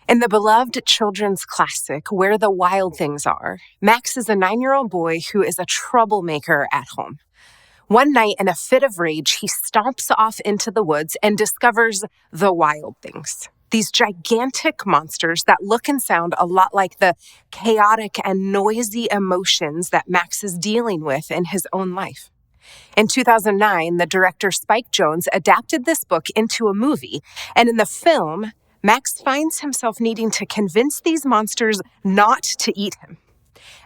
In the beloved children's classic, Where the Wild Things Are, Max is a 9-year-old boy who is a troublemaker at home. One night, in a fit of rage, he stomps off into the woods and discovers the wild things. These gigantic monsters that look and sound a lot like the chaotic and noisy emotions that Max is dealing with in his own life. In 2009, the director Spike Jonze adapted this book into a movie, and in the film, Max finds himself needing to convince these monsters not to eat him.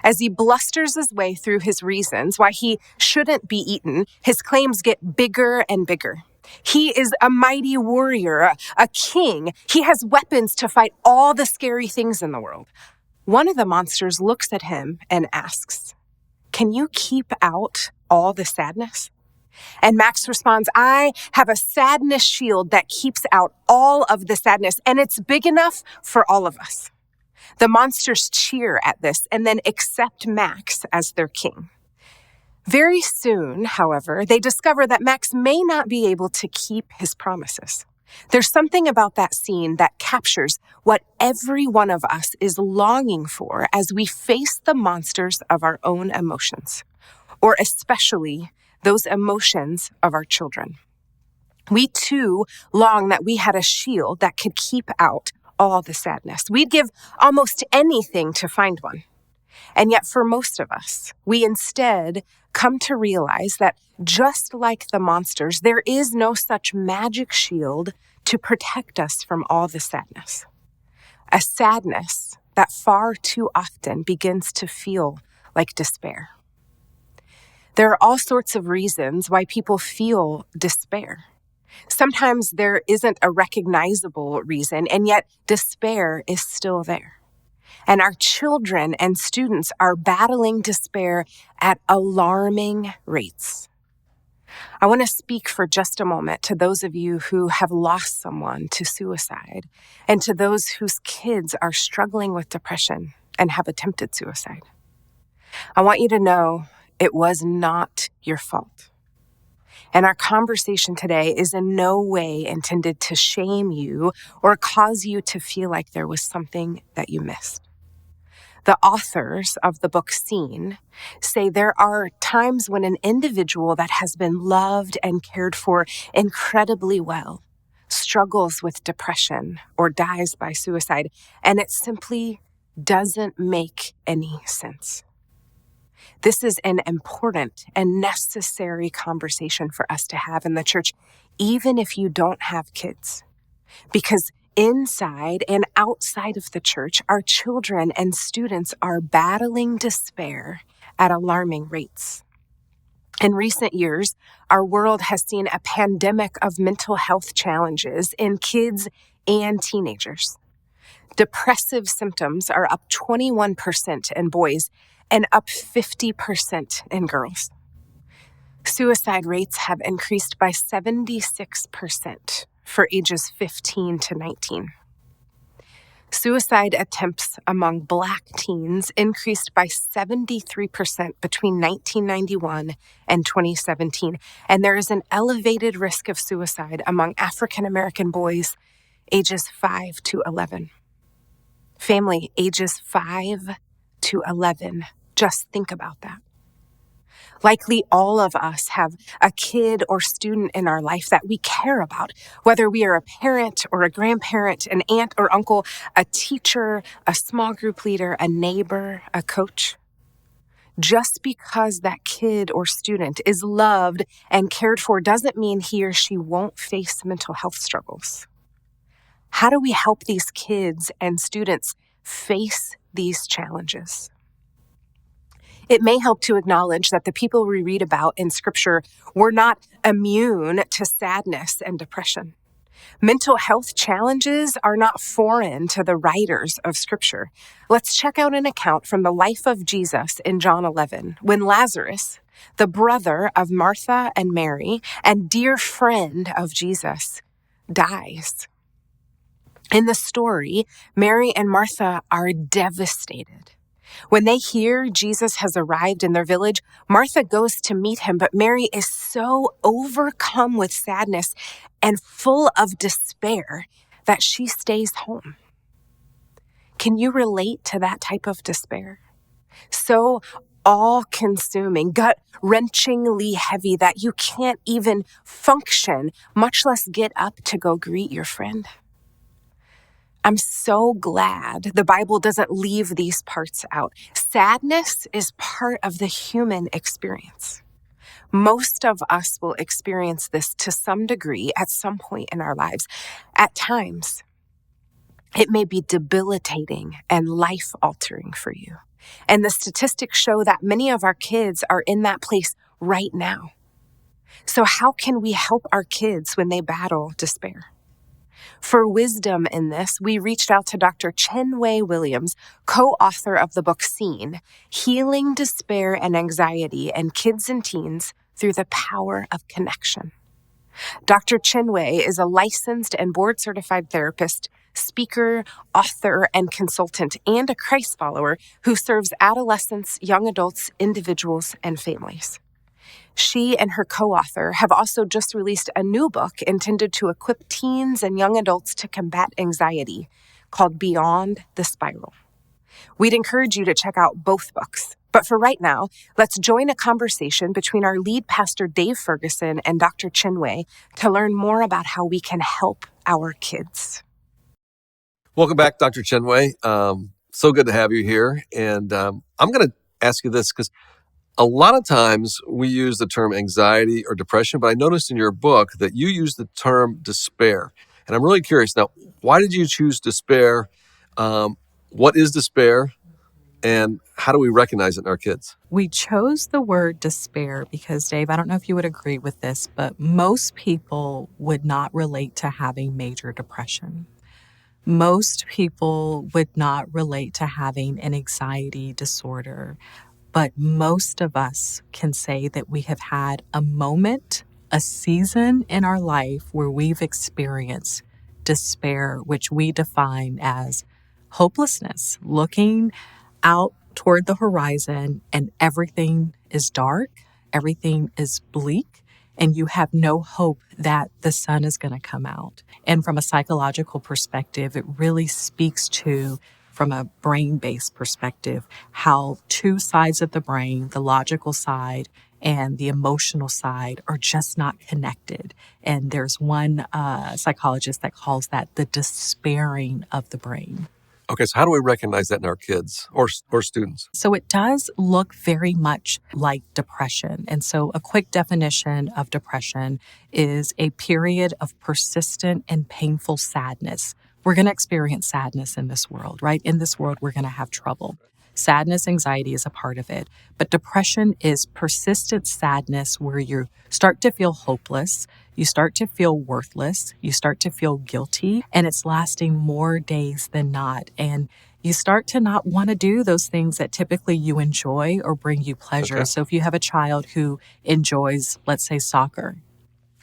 As he blusters his way through his reasons why he shouldn't be eaten, his claims get bigger and bigger. He is a mighty warrior, a king. He has weapons to fight all the scary things in the world. One of the monsters looks at him and asks, "Can you keep out all the sadness?" And Max responds, "I have a sadness shield that keeps out all of the sadness, and it's big enough for all of us." The monsters cheer at this and then accept Max as their king. Very soon, however, they discover that Max may not be able to keep his promises. There's something about that scene that captures what every one of us is longing for as we face the monsters of our own emotions, or especially those emotions of our children. We too long that we had a shield that could keep out all the sadness. We'd give almost anything to find one. And yet for most of us, we instead come to realize that just like the monsters, there is no such magic shield to protect us from all the sadness. A sadness that far too often begins to feel like despair. There are all sorts of reasons why people feel despair. Sometimes there isn't a recognizable reason, and yet despair is still there. And our children and students are battling despair at alarming rates. I want to speak for just a moment to those of you who have lost someone to suicide, and to those whose kids are struggling with depression and have attempted suicide. I want you to know it was not your fault. And our conversation today is in no way intended to shame you or cause you to feel like there was something that you missed. The authors of the book Seen say there are times when an individual that has been loved and cared for incredibly well struggles with depression or dies by suicide, and it simply doesn't make any sense. This is an important and necessary conversation for us to have in the church, even if you don't have kids. Because inside and outside of the church, our children and students are battling despair at alarming rates. In recent years, our world has seen a pandemic of mental health challenges in kids and teenagers. Depressive symptoms are up 21% in boys and up 50% in girls. Suicide rates have increased by 76% for ages 15 to 19. Suicide attempts among Black teens increased by 73% between 1991 and 2017, and there is an elevated risk of suicide among African American boys ages 5 to 11. Family, ages 5 to 11. Just think about that. Likely all of us have a kid or student in our life that we care about, whether we are a parent or a grandparent, an aunt or uncle, a teacher, a small group leader, a neighbor, a coach. Just because that kid or student is loved and cared for doesn't mean he or she won't face mental health struggles. How do we help these kids and students face these challenges? It may help to acknowledge that the people we read about in Scripture were not immune to sadness and depression. Mental health challenges are not foreign to the writers of Scripture. Let's check out an account from the life of Jesus in John 11, when Lazarus, the brother of Martha and Mary and dear friend of Jesus, dies. In the story, Mary and Martha are devastated. When they hear Jesus has arrived in their village, Martha goes to meet him, but Mary is so overcome with sadness and full of despair that she stays home. Can you relate to that type of despair? So all-consuming, gut-wrenchingly heavy that you can't even function, much less get up to go greet your friend. I'm so glad the Bible doesn't leave these parts out. Sadness is part of the human experience. Most of us will experience this to some degree at some point in our lives. At times, it may be debilitating and life-altering for you. And the statistics show that many of our kids are in that place right now. So how can we help our kids when they battle despair? For wisdom in this, we reached out to Dr. Chenwei Williams, co-author of the book Seen, Healing Despair and Anxiety in Kids and Teens Through the Power of Connection. Dr. Chenwei is a licensed and board-certified therapist, speaker, author, and consultant, and a Christ follower who serves adolescents, young adults, individuals, and families. She and her co-author have also just released a new book intended to equip teens and young adults to combat anxiety called Beyond the Spiral. We'd encourage you to check out both books. But for right now, let's join a conversation between our lead pastor, Dave Ferguson, and Dr. Chenwei to learn more about how we can help our kids. Welcome back, Dr. Chenwei. So good to have you here. And I'm going to ask you this because a lot of times we use the term anxiety or depression, but I noticed in your book that you use the term despair. And I'm really curious now, why did you choose despair? What is despair? And how do we recognize it in our kids? We chose the word despair because, Dave, I don't know if you would agree with this, but most people would not relate to having major depression. Most people would not relate to having an anxiety disorder. But most of us can say that we have had a moment, a season in our life where we've experienced despair, which we define as hopelessness, looking out toward the horizon and everything is dark, everything is bleak, and you have no hope that the sun is going to come out. And from a psychological perspective, it really speaks to, from a brain-based perspective, how two sides of the brain, the logical side and the emotional side, are just not connected. And there's one psychologist that calls that the despairing of the brain. Okay, so how do we recognize that in our kids or students? So it does look very much like depression. And so a quick definition of depression is a period of persistent and painful sadness. We're going to experience sadness in this world, right? In this world, we're going to have trouble. Sadness, anxiety is a part of it. But depression is persistent sadness where you start to feel hopeless, you start to feel worthless, you start to feel guilty, and it's lasting more days than not. And you start to not want to do those things that typically you enjoy or bring you pleasure. Okay. So if you have a child who enjoys, let's say, soccer,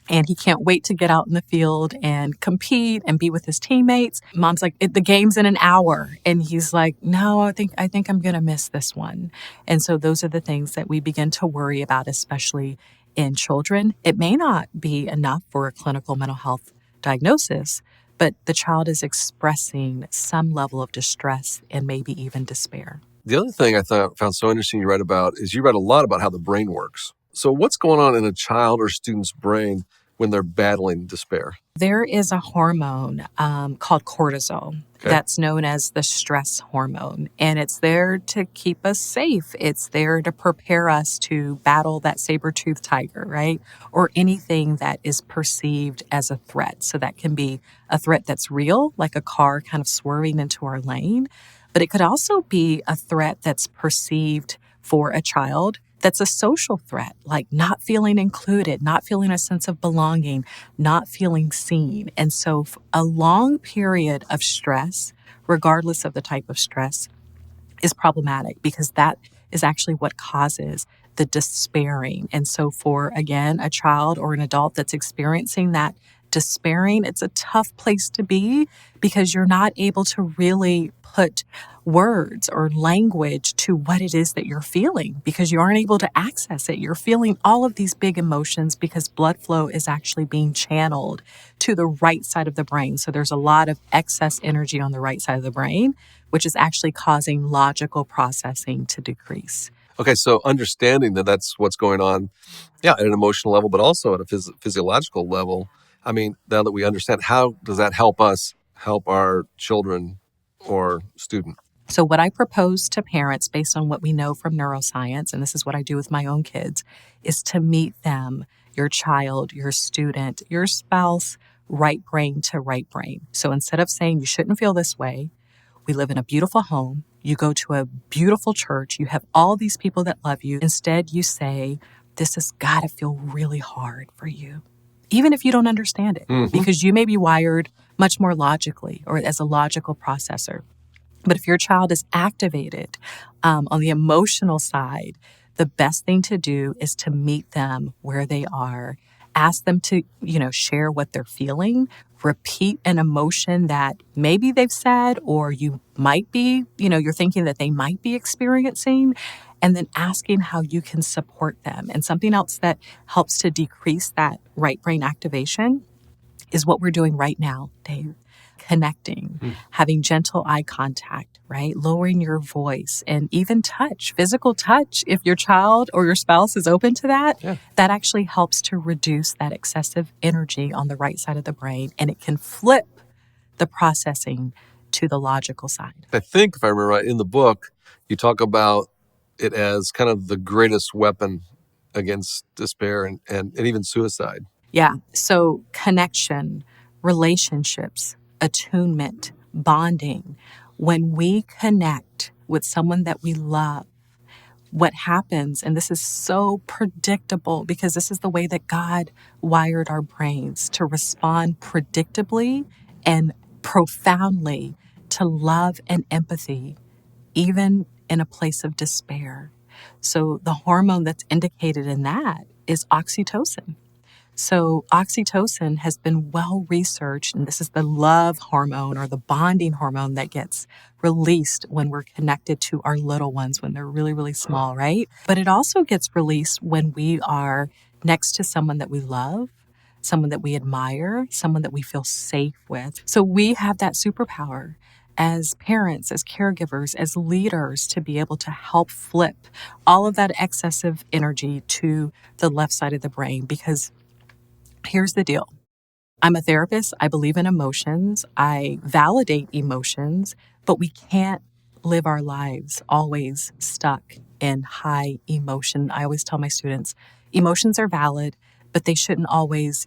and he can't wait to get out in the field and compete and be with his teammates. Mom's like, the game's in an hour. And he's like, no, I think I'm going to miss this one. And so those are the things that we begin to worry about, especially in children. It may not be enough for a clinical mental health diagnosis, but the child is expressing some level of distress and maybe even despair. The other thing I found so interesting you write about is you write a lot about how the brain works. So what's going on in a child or student's brain when they're battling despair? There is a hormone called cortisol that's known as the stress hormone, and it's there to keep us safe. It's there to prepare us to battle that saber-toothed tiger, right? Or anything that is perceived as a threat. So that can be a threat that's real, like a car kind of swerving into our lane, but it could also be a threat that's perceived for a child that's a social threat, like not feeling included, not feeling a sense of belonging, not feeling seen. And so a long period of stress, regardless of the type of stress, is problematic because that is actually what causes the despairing. And so for, again, a child or an adult that's experiencing that despairing, it's a tough place to be because you're not able to really put words or language to what it is that you're feeling because you aren't able to access it. You're feeling all of these big emotions because blood flow is actually being channeled to the right side of the brain. So there's a lot of excess energy on the right side of the brain, which is actually causing logical processing to decrease. Okay, so understanding that that's what's going on, at an emotional level, but also at a physiological level. I mean, now that we understand, how does that help us help our children or student? So what I propose to parents based on what we know from neuroscience, and this is what I do with my own kids, is to meet them, your child, your student, your spouse, right brain to right brain. So instead of saying you shouldn't feel this way, we live in a beautiful home, you go to a beautiful church, you have all these people that love you. Instead, you say, this has got to feel really hard for you, even if you don't understand it, because you may be wired much more logically or as a logical processor. But if your child is activated on the emotional side, the best thing to do is to meet them where they are. Ask them to, share what they're feeling. Repeat an emotion that maybe they've said or you might be, you're thinking that they might be experiencing. And then asking how you can support them. And something else that helps to decrease that right brain activation is what we're doing right now, Dave. Connecting, having gentle eye contact, right? Lowering your voice and even touch, physical touch. If your child or your spouse is open to that, that actually helps to reduce that excessive energy on the right side of the brain. And it can flip the processing to the logical side. I think, if I remember right, in the book, you talk about it as kind of the greatest weapon against despair and even suicide. Yeah. So connection, relationships, attunement, bonding. When we connect with someone that we love, what happens, and this is so predictable because this is the way that God wired our brains to respond predictably and profoundly to love and empathy, even in a place of despair. So the hormone that's indicated in that is oxytocin. So oxytocin has been well researched, and this is the love hormone or the bonding hormone that gets released when we're connected to our little ones when they're really, really small, right? But it also gets released when we are next to someone that we love, someone that we admire, someone that we feel safe with. So we have that superpower as parents, as caregivers, as leaders to be able to help flip all of that excessive energy to the left side of the brain because here's the deal. I'm a therapist. I believe in emotions. I validate emotions, but we can't live our lives always stuck in high emotion. I always tell my students, emotions are valid, but they shouldn't always,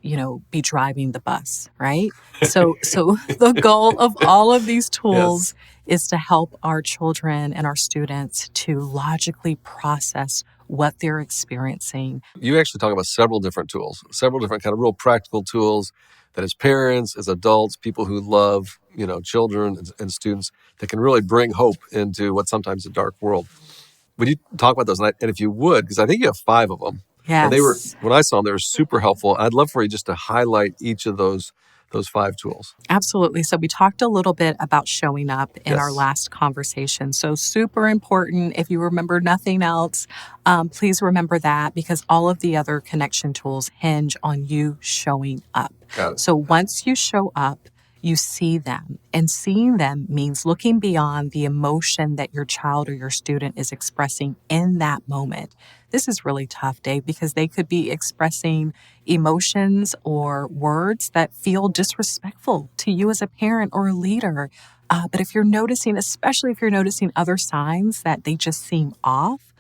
be driving the bus, right? So the goal of all of these tools is to help our children and our students to logically process what they're experiencing. You actually talk about several different tools, several different kind of real practical tools that as parents, as adults, people who love, children and students, that can really bring hope into what's sometimes a dark world. Would you talk about those? And if you would, because I think you have 5 of them. Yes. And they were, when I saw them, they were super helpful. I'd love for you just to highlight each of those 5 tools. Absolutely. So we talked a little bit about showing up in our last conversation. So super important. If you remember nothing else, please remember that because all of the other connection tools hinge on you showing up. Got it. So once you show up, you see them. And seeing them means looking beyond the emotion that your child or your student is expressing in that moment. This is really tough, Dave, because they could be expressing emotions or words that feel disrespectful to you as a parent or a leader. But if you're noticing, especially if you're noticing other signs that they just seem off,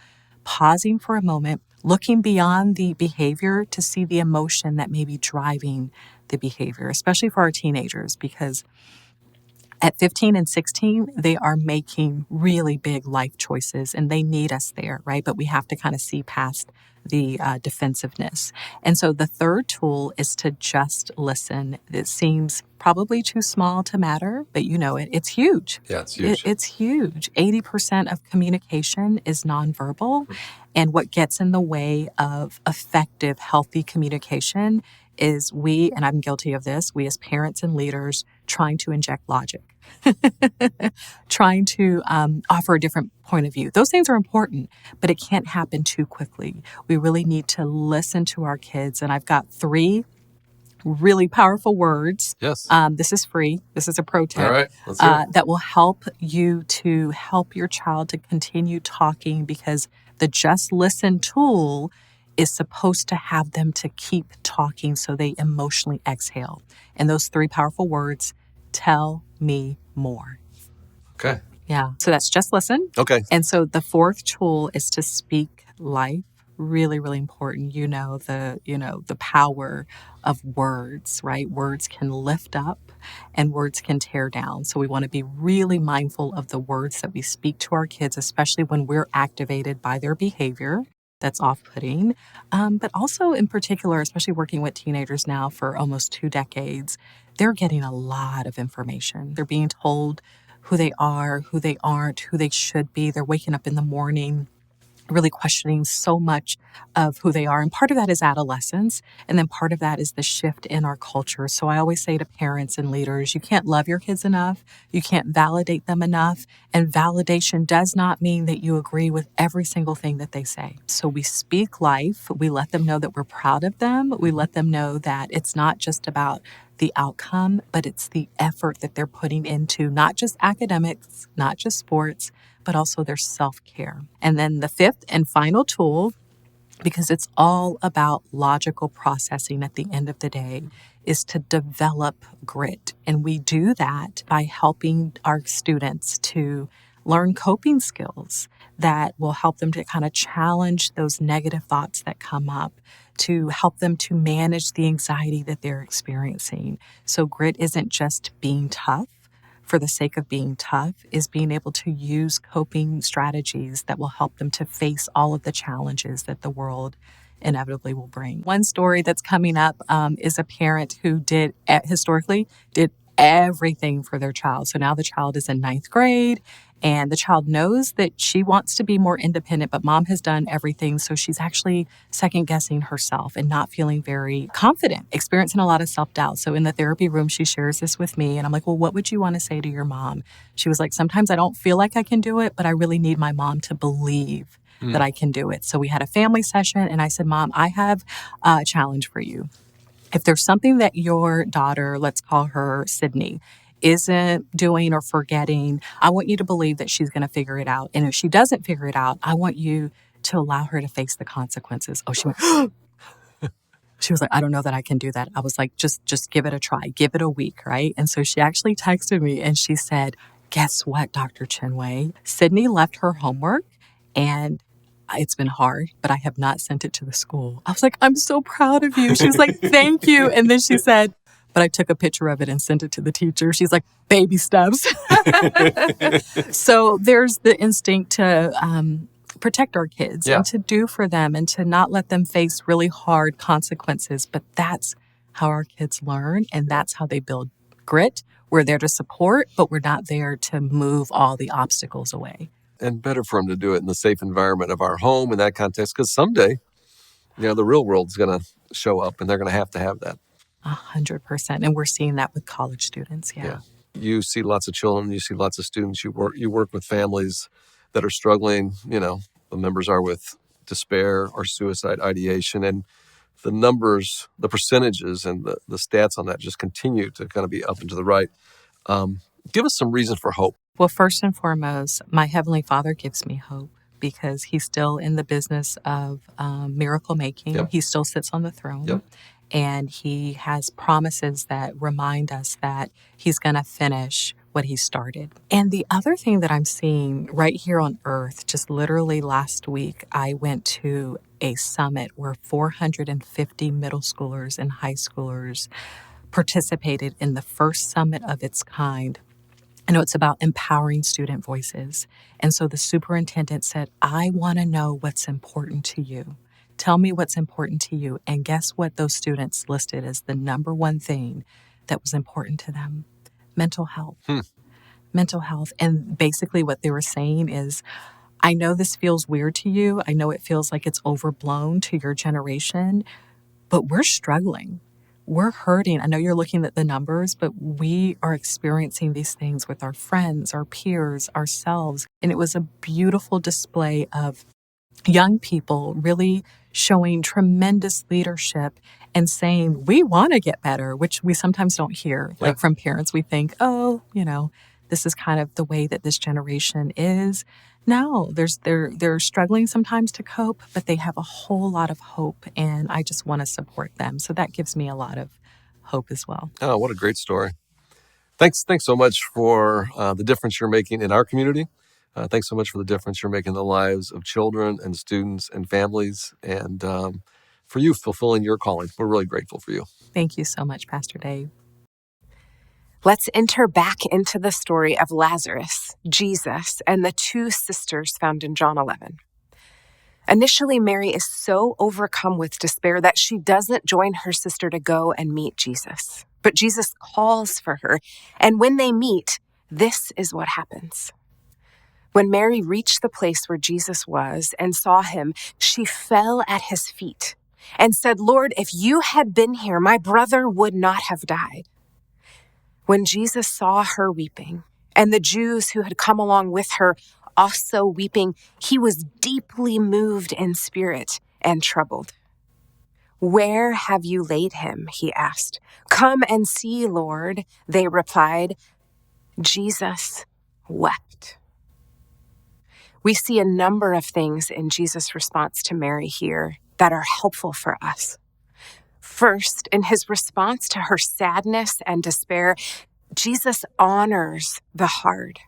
pausing for a moment, looking beyond the behavior to see the emotion that may be driving the behavior, especially for our teenagers, because at 15 and 16, they are making really big life choices and they need us there, right? But we have to kind of see past the defensiveness. And so the third tool is to just listen. It seems probably too small to matter, but it's huge. Yeah, it's huge. It's huge. 80% of communication is nonverbal. And what gets in the way of effective, healthy communication is we, and I'm guilty of this, we as parents and leaders trying to inject logic, trying to offer a different point of view. Those things are important, but it can't happen too quickly. We really need to listen to our kids. And I've got 3 really powerful words. Yes. This is free. This is a pro tip. All right. Let's hear it. That will help you to help your child to continue talking, because the just listen tool is supposed to have them to keep talking so they emotionally exhale. And those 3 powerful words, tell me more. Okay. Yeah. So that's just listen. Okay. And so the 4th tool is to speak life. Really, really important. The power of words, right? Words can lift up and words can tear down. So we want to be really mindful of the words that we speak to our kids, especially when we're activated by their behavior that's off-putting. But also in particular, especially working with teenagers now for almost 2 decades, they're getting a lot of information. They're being told who they are, who they aren't, who they should be. They're waking up in the morning really questioning so much of who they are. And part of that is adolescence. And then part of that is the shift in our culture. So I always say to parents and leaders, you can't love your kids enough. You can't validate them enough. And validation does not mean that you agree with every single thing that they say. So we speak life. We let them know that we're proud of them. We let them know that it's not just about the outcome, but it's the effort that they're putting into not just academics, not just sports, but also their self-care. And then the 5th and final tool, because it's all about logical processing at the end of the day, is to develop grit. And we do that by helping our students to learn coping skills that will help them to kind of challenge those negative thoughts that come up, to help them to manage the anxiety that they're experiencing. So grit isn't just being tough for the sake of being tough, is being able to use coping strategies that will help them to face all of the challenges that the world inevitably will bring. One story that's coming up is a parent who historically did everything for their child. So now the child is in 9th grade and the child knows that she wants to be more independent, but mom has done everything. So she's actually second guessing herself and not feeling very confident, experiencing a lot of self-doubt. So in the therapy room, she shares this with me and I'm like, well, what would you want to say to your mom? She was like, sometimes I don't feel like I can do it, but I really need my mom to believe that I can do it. So we had a family session and I said, Mom, I have a challenge for you. If there's something that your daughter, let's call her Sydney, isn't doing or forgetting, I want you to believe that she's going to figure it out. And if she doesn't figure it out, I want you to allow her to face the consequences. Oh, she went, she was like, I don't know that I can do that. I was like, just give it a try. Give it a week, right? And so she actually texted me and she said, guess what, Dr. Chinwei? Sydney left her homework and it's been hard, but I have not sent it to the school. I was like, I'm so proud of you. She was like, thank you. And then she said, but I took a picture of it and sent it to the teacher. She's like, baby steps. So there's the instinct to protect our kids and to do for them and to not let them face really hard consequences. But that's how our kids learn and that's how they build grit. We're there to support, but we're not there to move all the obstacles away. And better for them to do it in the safe environment of our home in that context, because someday, the real world's going to show up and they're going to have that. 100%. And we're seeing that with college students. Yeah. You see lots of children, you see lots of students, you work with families that are struggling, the members are with despair or suicide ideation. And the numbers, the percentages and the stats on that just continue to kind of be up and to the right. Give us some reason for hope. Well, first and foremost, my Heavenly Father gives me hope because He's still in the business of miracle making. Yep. He still sits on the throne. Yep. And He has promises that remind us that He's going to finish what He started. And the other thing that I'm seeing right here on earth, just literally last week, I went to a summit where 450 middle schoolers and high schoolers participated in the first summit of its kind. I know it's about empowering student voices. And so the superintendent said, I want to know what's important to you. Tell me what's important to you. And guess what those students listed as the number one thing that was important to them? Mental health. Mental health. And basically what they were saying is, I know this feels weird to you. I know it feels like it's overblown to your generation, but we're struggling. we're hurting. I know you're looking at the numbers, but we are experiencing these things with our friends, our peers, ourselves. And it was a beautiful display of young people really showing tremendous leadership and saying, we want to get better, which we sometimes don't hear. Yeah. Like from parents, we think, oh, this is kind of the way that this generation is. No, they're struggling sometimes to cope, but they have a whole lot of hope, and I just want to support them. So that gives me a lot of hope as well. Oh, what a great story. Thanks so much for the difference you're making in our community. Thanks so much for the difference you're making in the lives of children and students and families, and for you fulfilling your calling. We're really grateful for you. Thank you so much, Pastor Dave. Let's enter back into the story of Lazarus, Jesus, and the two sisters found in John 11. Initially, Mary is so overcome with despair that she doesn't join her sister to go and meet Jesus. But Jesus calls for her, and when they meet, this is what happens. When Mary reached the place where Jesus was and saw him, she fell at his feet and said, "Lord, if you had been here, my brother would not have died." When Jesus saw her weeping, and the Jews who had come along with her also weeping, he was deeply moved in spirit and troubled. "Where have you laid him?" he asked. "Come and see, Lord," they replied. Jesus wept. We see a number of things in Jesus' response to Mary here that are helpful for us. First, in his response to her sadness and despair, Jesus honors the hard.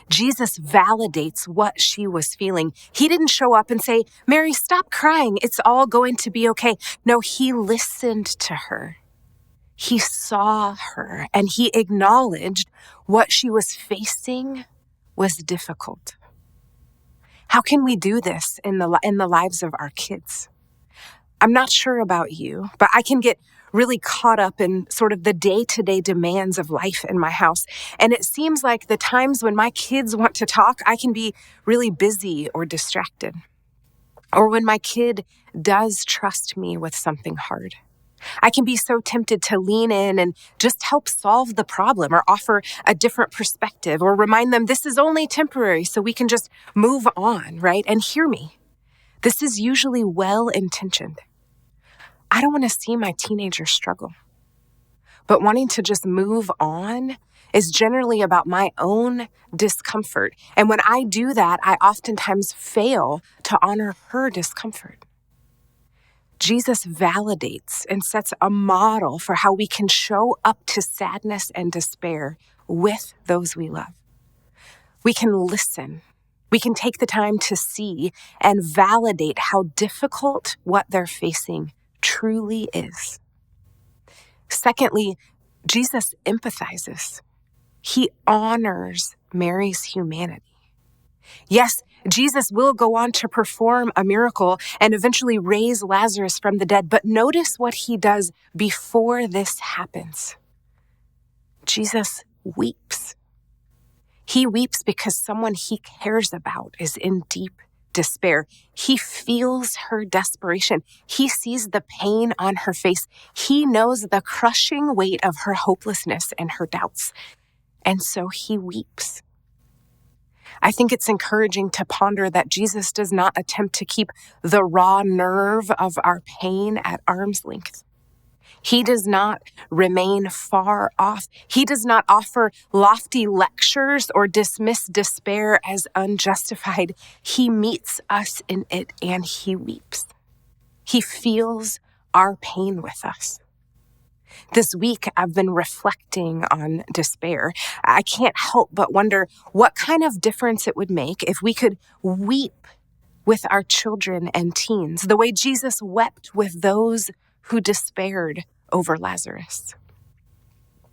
Jesus validates what she was feeling. He didn't show up and say, "Mary, stop crying. It's all going to be okay." No, he listened to her. He saw her, and he acknowledged what she was facing was difficult. How can we do this in the lives of our kids? I'm not sure about you, but I can get really caught up in sort of the day-to-day demands of life in my house. And it seems like the times when my kids want to talk, I can be really busy or distracted. Or when my kid does trust me with something hard, I can be so tempted to lean in and just help solve the problem or offer a different perspective or remind them this is only temporary so we can just move on, right? And hear me. This is usually well-intentioned. I don't want to see my teenagers struggle. But wanting to just move on is generally about my own discomfort. And when I do that, I oftentimes fail to honor her discomfort. Jesus validates and sets a model for how we can show up to sadness and despair with those we love. We can listen. We can take the time to see and validate how difficult what they're facing truly is. Secondly, Jesus empathizes. He honors Mary's humanity. Yes, Jesus will go on to perform a miracle and eventually raise Lazarus from the dead, but notice what he does before this happens. Jesus weeps. He weeps because someone he cares about is in deep despair. He feels her desperation. He sees the pain on her face. He knows the crushing weight of her hopelessness and her doubts. And so he weeps. I think it's encouraging to ponder that Jesus does not attempt to keep the raw nerve of our pain at arm's length. He does not remain far off. He does not offer lofty lectures or dismiss despair as unjustified. He meets us in it and he weeps. He feels our pain with us. This week, I've been reflecting on despair. I can't help but wonder what kind of difference it would make if we could weep with our children and teens, the way Jesus wept with those who despaired over Lazarus.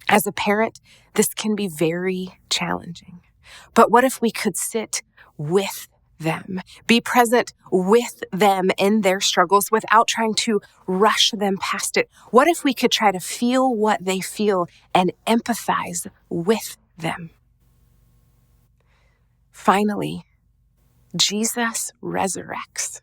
As a parent, this can be very challenging. But what if we could sit with them, be present with them in their struggles without trying to rush them past it? What if we could try to feel what they feel and empathize with them? Finally, Jesus resurrects.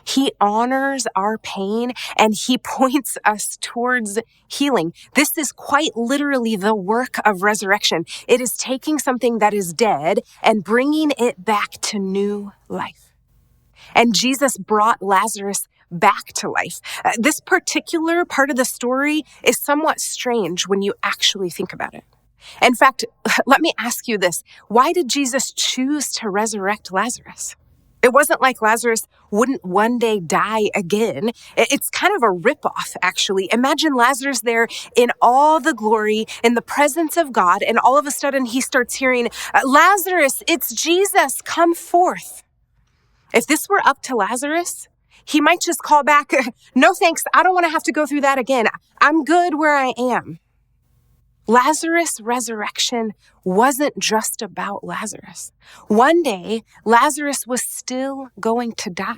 He honors our pain and he points us towards healing. This is quite literally the work of resurrection. It is taking something that is dead and bringing it back to new life. And Jesus brought Lazarus back to life. This particular part of the story is somewhat strange when you actually think about it. In fact, let me ask you this. Why did Jesus choose to resurrect Lazarus? It wasn't like Lazarus wouldn't one day die again. It's kind of a ripoff, actually. Imagine Lazarus there in all the glory, in the presence of God, and all of a sudden he starts hearing, Lazarus, it's Jesus, come forth. If this were up to Lazarus, he might just call back, no thanks, I don't want to have to go through that again. I'm good where I am. Lazarus' resurrection wasn't just about Lazarus. One day, Lazarus was still going to die.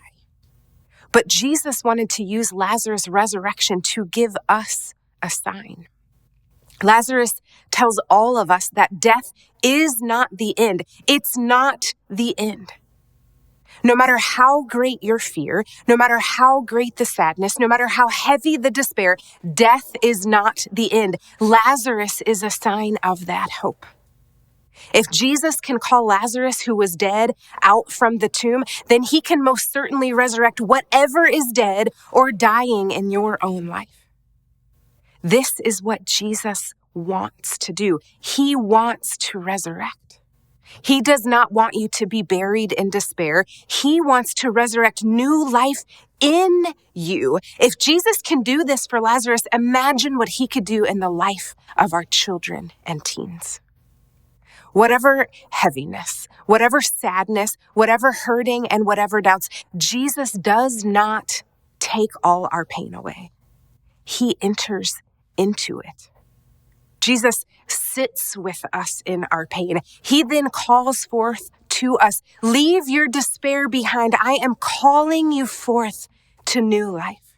But Jesus wanted to use Lazarus' resurrection to give us a sign. Lazarus tells all of us that death is not the end. It's not the end. No matter how great your fear, no matter how great the sadness, no matter how heavy the despair, death is not the end. Lazarus is a sign of that hope. If Jesus can call Lazarus, who was dead, out from the tomb, then he can most certainly resurrect whatever is dead or dying in your own life. This is what Jesus wants to do. He wants to resurrect. He does not want you to be buried in despair. He wants to resurrect new life in you. If Jesus can do this for Lazarus, imagine what he could do in the life of our children and teens. Whatever heaviness, whatever sadness, whatever hurting, and whatever doubts, Jesus does not take all our pain away. He enters into it. Jesus sits with us in our pain. He then calls forth to us, leave your despair behind. I am calling you forth to new life.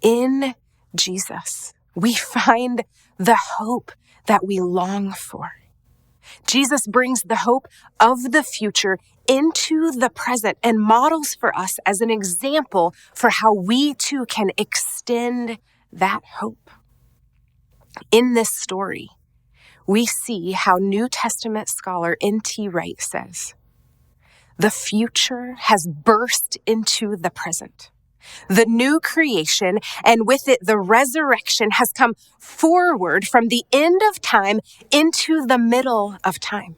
In Jesus, we find the hope that we long for. Jesus brings the hope of the future into the present and models for us as an example for how we too can extend that hope. In this story, we see how New Testament scholar N.T. Wright says, the future has burst into the present. The new creation, and with it the resurrection, has come forward from the end of time into the middle of time.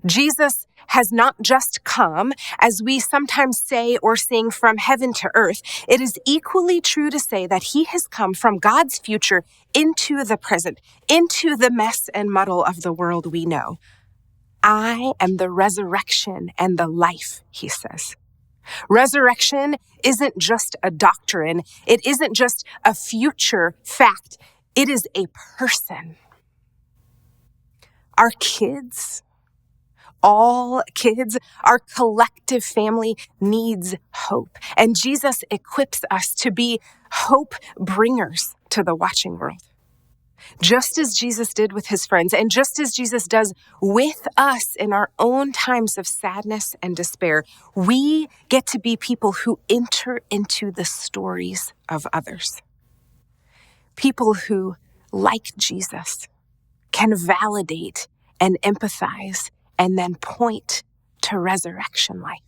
Jesus has not just come, as we sometimes say or sing, from heaven to earth. It is equally true to say that he has come from God's future into the present, into the mess and muddle of the world we know. I am the resurrection and the life, he says. Resurrection isn't just a doctrine. It isn't just a future fact. It is a person. Our kids, all kids, our collective family needs hope. And Jesus equips us to be hope bringers to the watching world. Just as Jesus did with his friends, and just as Jesus does with us in our own times of sadness and despair, we get to be people who enter into the stories of others. People who, like Jesus, can validate and empathize and then point to resurrection life.